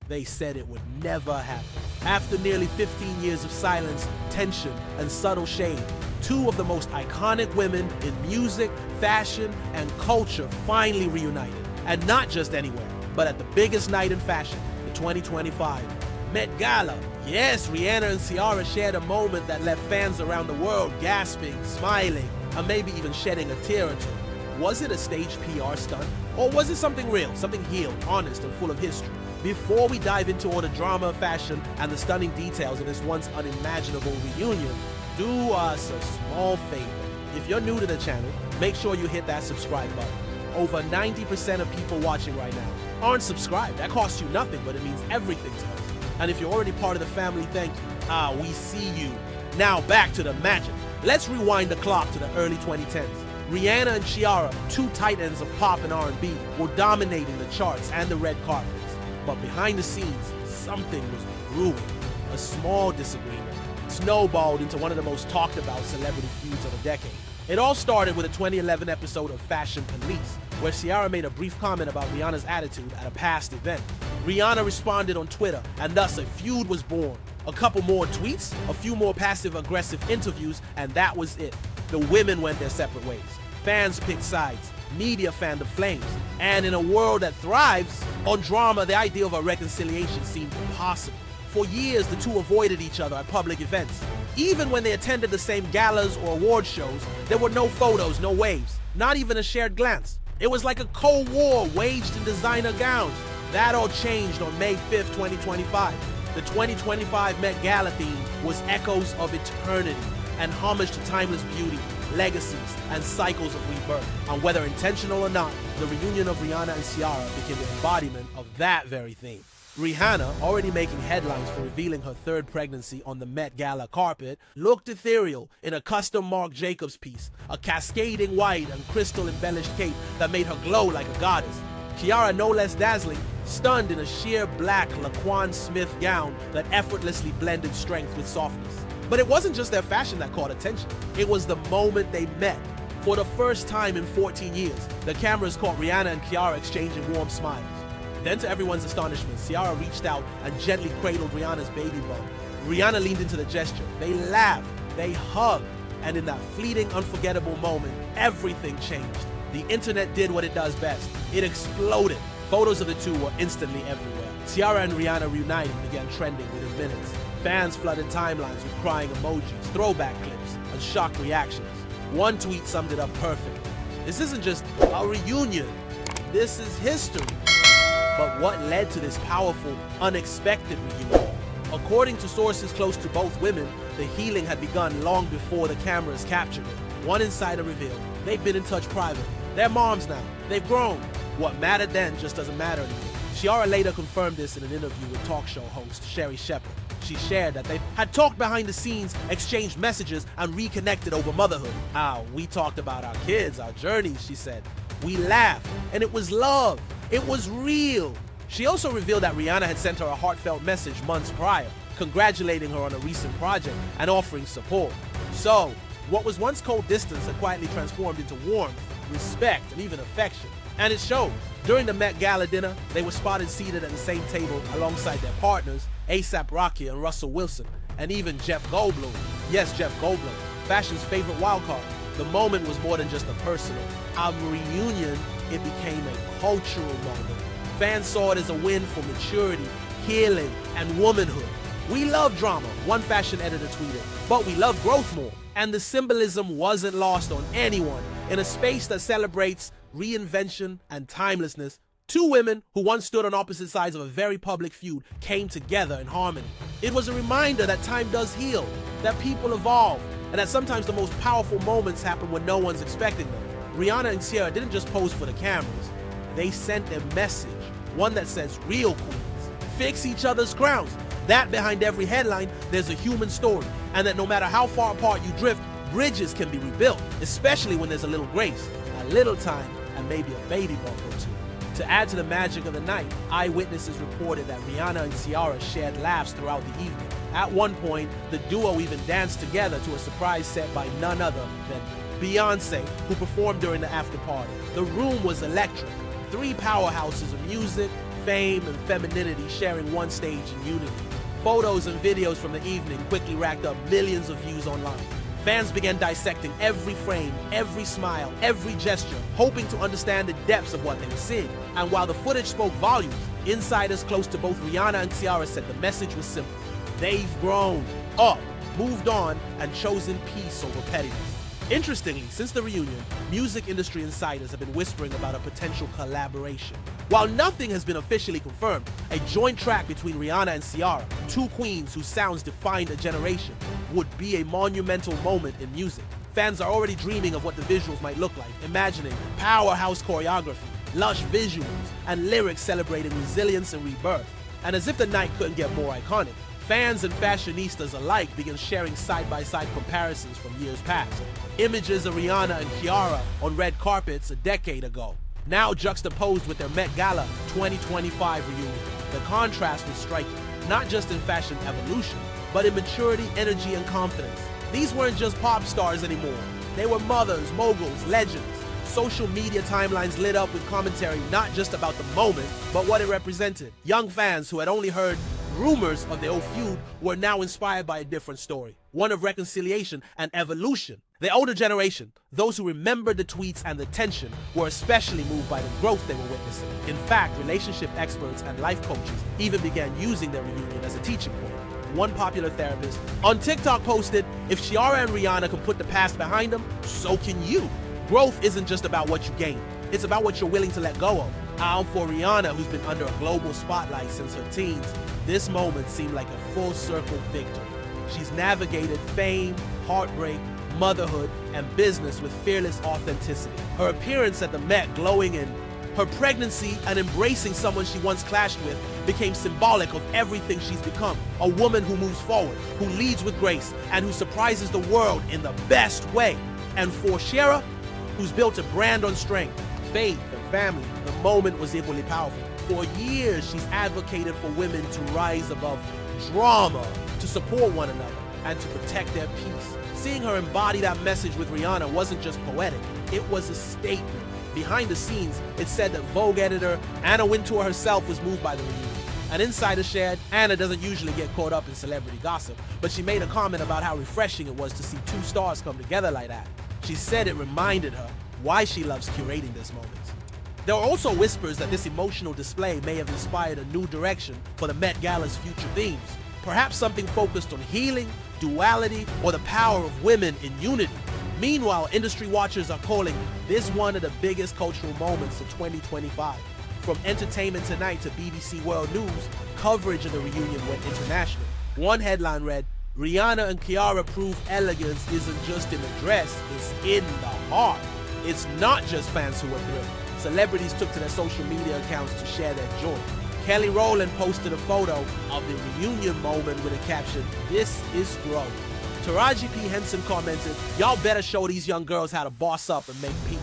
they said it would never happen. After nearly 15 years of silence, tension, and subtle shade, two of the most iconic women in music, fashion, and culture finally reunited. And not just anywhere, but at the biggest night in fashion, the 2025 Met Gala. Yes, Rihanna and Ciara shared a moment that left fans around the world gasping, smiling, and maybe even shedding a tear or two. Was it a staged PR stunt? Or was it something real, something healed, honest, and full of history? Before we dive into all the drama of fashion and the stunning details of this once unimaginable reunion, do us a small favor. If you're new to the channel, make sure you hit that subscribe button. Over 90% of people watching right now aren't subscribed. That costs you nothing, but it means everything to us. And if you're already part of the family, thank you. We see you. Now back to the magic. Let's rewind the clock to the early 2010s. Rihanna and Ciara, two titans of pop and R&B, were dominating the charts and the red carpets. But behind the scenes, something was brewing. A small disagreement snowballed into one of the most talked about celebrity feuds of the decade. It all started with a 2011 episode of Fashion Police, where Ciara made a brief comment about Rihanna's attitude at a past event. Rihanna responded on Twitter, and thus a feud was born. A couple more tweets, a few more passive-aggressive interviews, and that was it. The women went their separate ways. Fans picked sides, media fanned the flames, and in a world that thrives on drama, the idea of a reconciliation seemed impossible. For years, the two avoided each other at public events. Even when they attended the same galas or award shows, there were no photos, no waves, not even a shared glance. It was like a Cold War waged in designer gowns. That all changed on May 5th, 2025. The 2025 Met Gala theme was echoes of eternity and homage to timeless beauty, legacies, and cycles of rebirth. And whether intentional or not, the reunion of Rihanna and Ciara became the embodiment of that very theme. Rihanna, already making headlines for revealing her third pregnancy on the Met Gala carpet, looked ethereal in a custom Marc Jacobs piece, a cascading white and crystal-embellished cape that made her glow like a goddess. Ciara, no less dazzling, stunned in a sheer black Laquan Smith gown that effortlessly blended strength with softness. But it wasn't just their fashion that caught attention. It was the moment they met. For the first time in 14 years, the cameras caught Rihanna and Ciara exchanging warm smiles. Then, to everyone's astonishment, Ciara reached out and gently cradled Rihanna's baby bump. Rihanna leaned into the gesture. They laughed, they hugged, and in that fleeting, unforgettable moment, everything changed. The internet did what it does best. It exploded. Photos of the two were instantly everywhere. Ciara and Rihanna reuniting began trending within minutes. Fans flooded timelines with crying emojis, throwback clips, and shocked reactions. One tweet summed it up perfectly. This isn't just a reunion. This is history. But what led to this powerful, unexpected reunion? According to sources close to both women, the healing had begun long before the cameras captured it. One insider revealed they've been in touch privately. They're moms now. They've grown. What mattered then just doesn't matter anymore. Ciara later confirmed this in an interview with talk show host Sherry Shepherd. She shared that they had talked behind the scenes, exchanged messages, and reconnected over motherhood. We talked about our kids, our journeys, she said. We laughed, and it was love. It was real. She also revealed that Rihanna had sent her a heartfelt message months prior, congratulating her on a recent project and offering support. So, what was once cold distance had quietly transformed into warmth, respect, and even affection. And it showed. During the Met Gala dinner, they were spotted seated at the same table alongside their partners, A$AP Rocky and Russell Wilson, and even Jeff Goldblum. Yes, Jeff Goldblum, fashion's favorite wildcard. The moment was more than just a personal. Our reunion, it became a cultural moment. Fans saw it as a win for maturity, healing, and womanhood. We love drama, one fashion editor tweeted, but we love growth more. And the symbolism wasn't lost on anyone. In a space that celebrates reinvention and timelessness, two women who once stood on opposite sides of a very public feud came together in harmony. It was a reminder that time does heal, that people evolve, and that sometimes the most powerful moments happen when no one's expecting them. Rihanna and Ciara didn't just pose for the cameras. They sent a message, one that says real queens fix each other's crowns. That behind every headline, there's a human story, and that no matter how far apart you drift, bridges can be rebuilt, especially when there's a little grace, a little time, and maybe a baby bump or two. To add to the magic of the night, eyewitnesses reported that Rihanna and Ciara shared laughs throughout the evening. At one point, the duo even danced together to a surprise set by none other than Beyoncé, who performed during the after party. The room was electric. Three powerhouses of music, fame and femininity sharing one stage in unity. Photos and videos from the evening quickly racked up millions of views online. Fans began dissecting every frame, every smile, every gesture, hoping to understand the depths of what they were seeing. And while the footage spoke volumes, insiders close to both Rihanna and Ciara said the message was simple. They've grown up, moved on, and chosen peace over pettiness. Interestingly, since the reunion, music industry insiders have been whispering about a potential collaboration. While nothing has been officially confirmed, a joint track between Rihanna and Ciara, two queens whose sounds defined a generation, would be a monumental moment in music. Fans are already dreaming of what the visuals might look like, imagining powerhouse choreography, lush visuals, and lyrics celebrating resilience and rebirth. And as if the night couldn't get more iconic, fans and fashionistas alike began sharing side-by-side comparisons from years past. Images of Rihanna and Ciara on red carpets a decade ago, now juxtaposed with their Met Gala 2025 reunion. The contrast was striking, not just in fashion evolution, but in maturity, energy, and confidence. These weren't just pop stars anymore. They were mothers, moguls, legends. Social media timelines lit up with commentary not just about the moment, but what it represented. Young fans who had only heard rumors of their old feud were now inspired by a different story, one of reconciliation and evolution. The older generation, those who remembered the tweets and the tension, were especially moved by the growth they were witnessing. In fact, relationship experts and life coaches even began using their reunion as a teaching point. One popular therapist on TikTok posted, "If Ciara and Rihanna can put the past behind them, so can you." Growth isn't just about what you gain, it's about what you're willing to let go of. And for Rihanna, who's been under a global spotlight since her teens, this moment seemed like a full circle victory. She's navigated fame, heartbreak, motherhood, and business with fearless authenticity. Her appearance at the Met glowing in her pregnancy and embracing someone she once clashed with became symbolic of everything she's become. A woman who moves forward, who leads with grace, and who surprises the world in the best way. And for Ciara, who's built a brand on strength, faith, and family, the moment was equally powerful. For years, she's advocated for women to rise above drama, to support one another, and to protect their peace. Seeing her embody that message with Rihanna wasn't just poetic, it was a statement. Behind the scenes, it said that Vogue editor Anna Wintour herself was moved by the reunion. An insider shared, Anna doesn't usually get caught up in celebrity gossip, but she made a comment about how refreshing it was to see two stars come together like that. She said it reminded her why she loves curating this moment. There were also whispers that this emotional display may have inspired a new direction for the Met Gala's future themes. Perhaps something focused on healing, duality, or the power of women in unity. Meanwhile, industry watchers are calling this one of the biggest cultural moments of 2025. From Entertainment Tonight to BBC World News, coverage of the reunion went international. One headline read, "Rihanna and Ciara prove elegance isn't just in the dress, it's in the heart." It's not just fans who were thrilled. Celebrities took to their social media accounts to share their joy. Kelly Rowland posted a photo of the reunion moment with a caption, "This is growth." Taraji P. Henson commented, "Y'all better show these young girls how to boss up and make peace."